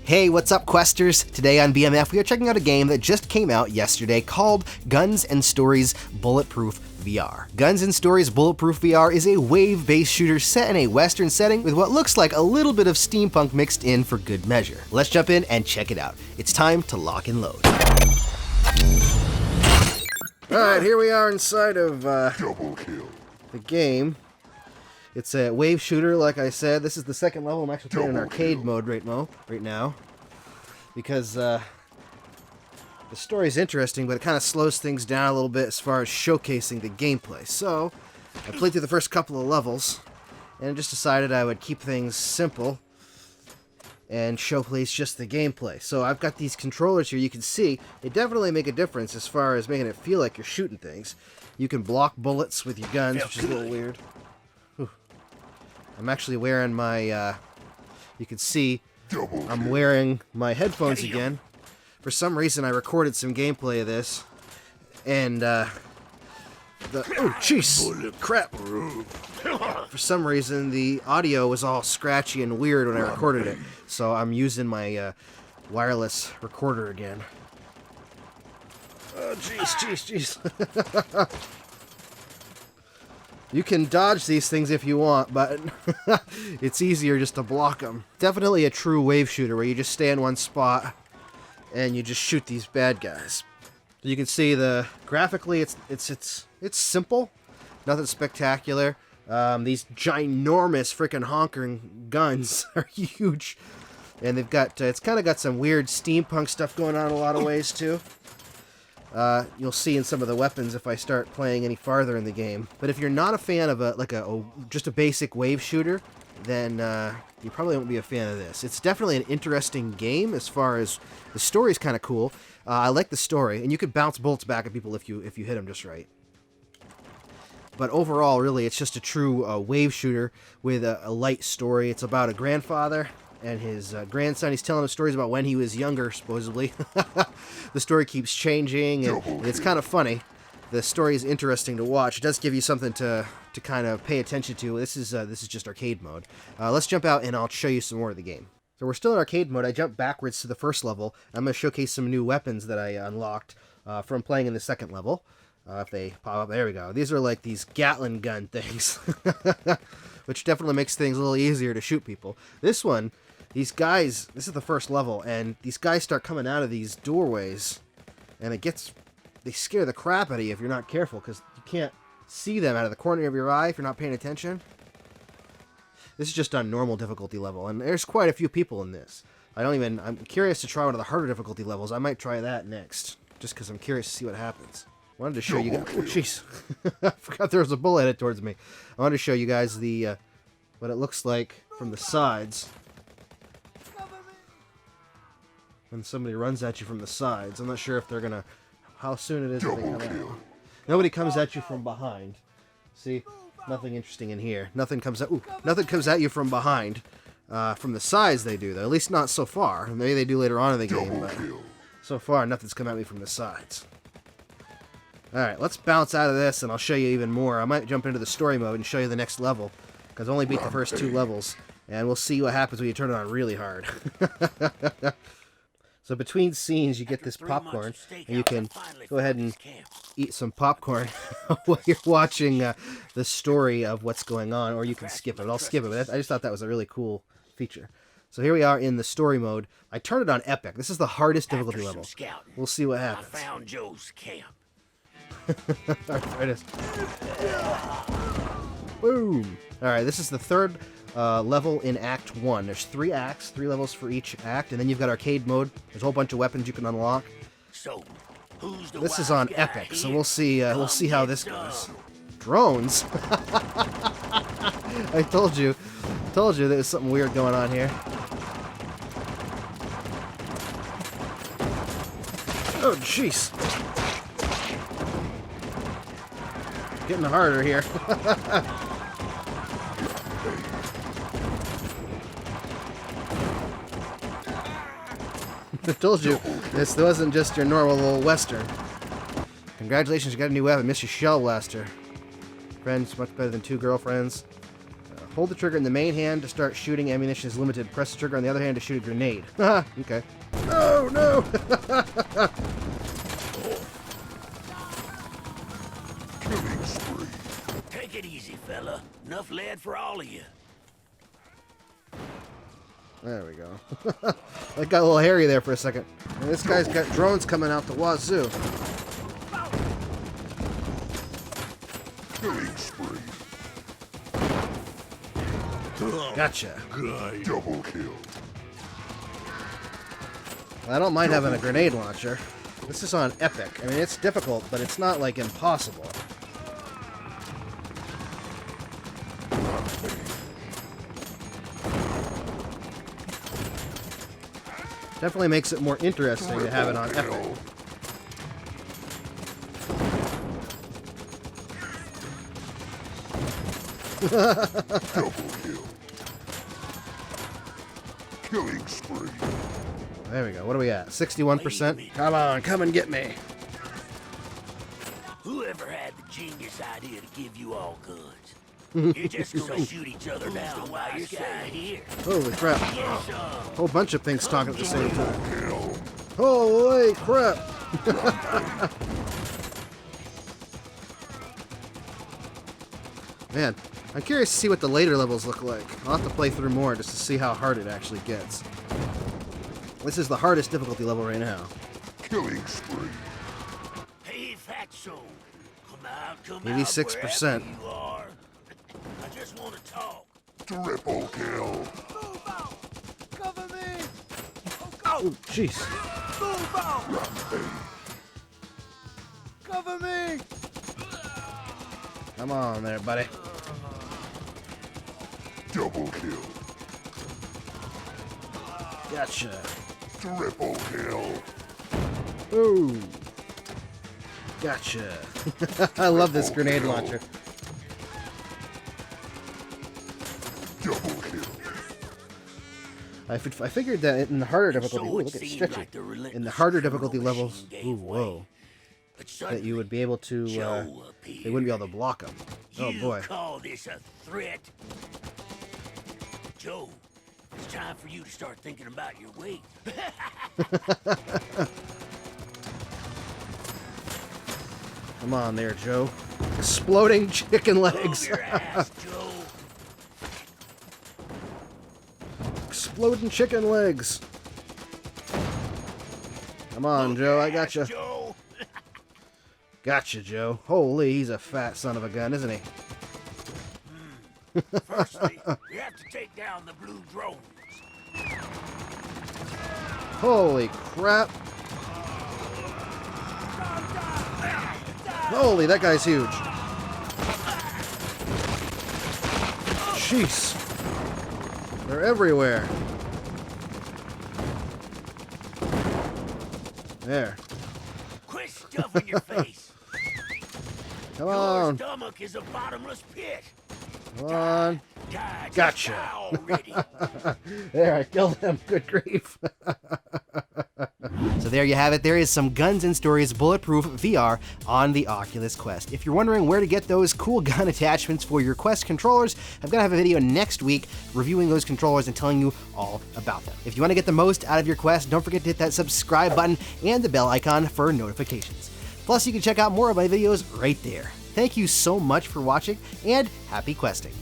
Hey, what's up, Questers? Today on BMF, we are checking out a game that just came out yesterday called Guns and Stories Bulletproof VR. Guns and Stories Bulletproof VR is a wave-based shooter set in a Western setting with what looks like a little bit of steampunk mixed in for good measure. Let's jump in and check it out. It's time to lock and load. Alright, here we are inside of the game. It's a wave shooter, like I said. This is the second level. I'm actually playing in arcade mode right now. Because the story's interesting, but it kind of slows things down a little bit as far as showcasing the gameplay. So, I played through the first couple of levels, and just decided I would keep things simple and showcase just the gameplay. So I've got these controllers here. You can see they definitely make a difference as far as making it feel like you're shooting things. You can block bullets with your guns, which is a little weird. I'm actually wearing my, you can see, I'm wearing my headphones again. For some reason, I recorded some gameplay of this, and, oh, jeez, crap. For some reason, the audio was all scratchy and weird when I recorded it, so I'm using my, wireless recorder again. Oh, jeez. You can dodge these things if you want, but it's easier just to block them. Definitely a true wave shooter where you just stay in one spot and you just shoot these bad guys. You can see graphically it's simple, nothing spectacular. These ginormous freaking honking guns are huge, and they've got it's kind of got some weird steampunk stuff going on in a lot of ways too. You'll see in some of the weapons if I start playing any farther in the game. But if you're not a fan of just a basic wave shooter, then you probably won't be a fan of this. It's definitely an interesting game as far as the story's kind of cool. I like the story, and you could bounce bullets back at people if you hit them just right. But overall, really, it's just a true wave shooter with a light story. It's about a grandfather and his grandson. He's telling him stories about when he was younger, supposedly. The story keeps changing, and it's kind of funny. The story is interesting to watch. It does give you something to kind of pay attention to. This is just arcade mode. Let's jump out, and I'll show you some more of the game. So we're still in arcade mode. I jumped backwards to the first level. I'm going to showcase some new weapons that I unlocked from playing in the second level. If they pop up, there we go. These are like these Gatling gun things, which definitely makes things a little easier to shoot people. This one, these guys, this is the first level, and these guys start coming out of these doorways, and they scare the crap out of you if you're not careful, because you can't see them out of the corner of your eye if you're not paying attention. This is just on normal difficulty level, and there's quite a few people in this. I'm curious to try one of the harder difficulty levels. I might try that next, just because I'm curious to see what happens. I wanted to show you guys. Oh, jeez. I forgot there was a bullet headed towards me. I wanted to show you guys what it looks like from the sides. When somebody runs at you from the sides. I'm not sure if they're gonna. How soon it is that they come out. Nobody comes at you from behind. See? Nothing interesting in here. Nothing comes at you from behind. From the sides they do, though. At least not so far. Maybe they do later on in the game, but so far nothing's come at me from the sides. Alright, let's bounce out of this and I'll show you even more. I might jump into the story mode and show you the next level, because I only beat the first two levels, and we'll see what happens when you turn it on really hard. So between scenes you get this popcorn, and you can go ahead and eat some popcorn while you're watching the story of what's going on, or you can skip it. I'll skip it, but I just thought that was a really cool feature. So here we are in the story mode. I turned it on epic. This is the hardest difficulty level. We'll see what happens. I found Joe's camp. There it is. Boom! Alright, this is the third level in Act 1. There's 3 acts, 3 levels for each act, and then you've got arcade mode. There's a whole bunch of weapons you can unlock. So, who's the This is on epic, so we'll see how this goes. Drones? I told you there's something weird going on here. Oh, jeez. Getting harder here. I told you, this wasn't just your normal little western. Congratulations, you got a new weapon, Mr. Shell Blaster. Friends, much better than 2 girlfriends. Hold the trigger in the main hand to start shooting. Ammunition is limited. Press the trigger on the other hand to shoot a grenade. Okay. Oh, no! Killing spree. Take it easy, fella. Enough lead for all of you. There we go. That got a little hairy there for a second. And this guy's got drones coming out the wazoo. Killing spree. Gotcha. Double kill. I don't mind having a grenade launcher. This is on epic. I mean, it's difficult, but it's not, like, impossible. Definitely makes it more interesting to have it on epic. Double kill. Killing spree. There we go. What are we at? 61%? Come on, come and get me. Whoever had the genius idea to give you all guns? You're just gonna shoot each other down while you're sitting here. Holy crap. Get some. Whole bunch of things talking at the same time. Holy crap. Man, I'm curious to see what the later levels look like. I'll have to play through more just to see how hard it actually gets. This is the hardest difficulty level right now. Killing spree. Hey, Fatso. Come out, come 86%. out, wherever you are. I just want to talk. Triple kill. Move out! Cover me! Oh, jeez. Move out! Cover me! Come on there, buddy. Double kill. Gotcha. Triple kill. Ooh. Gotcha. I love this grenade launcher. Double kill. I figured that in the harder difficulty, ooh, look at seemed stretching. like the relentless In the harder criminal difficulty levels, machine gave ooh, whoa, way. But that you would be able to, Joe they wouldn't be able to block them. Oh You boy. call this a threat? Joe, it's time for you to start thinking about your weight. Come on there, Joe. Exploding chicken Move legs. your ass, Joe. Exploding chicken legs. Come on, Move Joe, your I ass, gotcha. Joe. Gotcha, Joe. Holy, he's a fat son of a gun, isn't he? Firstly, you have to take down the blue drones. Holy crap. Holy, that guy's huge. Jeez. They're everywhere. There. Quit stuffing your face. Come Your on. stomach is a bottomless pit. Come on. Die, just Gotcha. die already. There, I killed him. Good grief. So there you have it. There is some Guns and Stories Bulletproof VR on the Oculus Quest. If you're wondering where to get those cool gun attachments for your Quest controllers, I'm going to have a video next week reviewing those controllers and telling you all about them. If you want to get the most out of your Quest, don't forget to hit that subscribe button and the bell icon for notifications. Plus, you can check out more of my videos right there. Thank you so much for watching, and happy questing.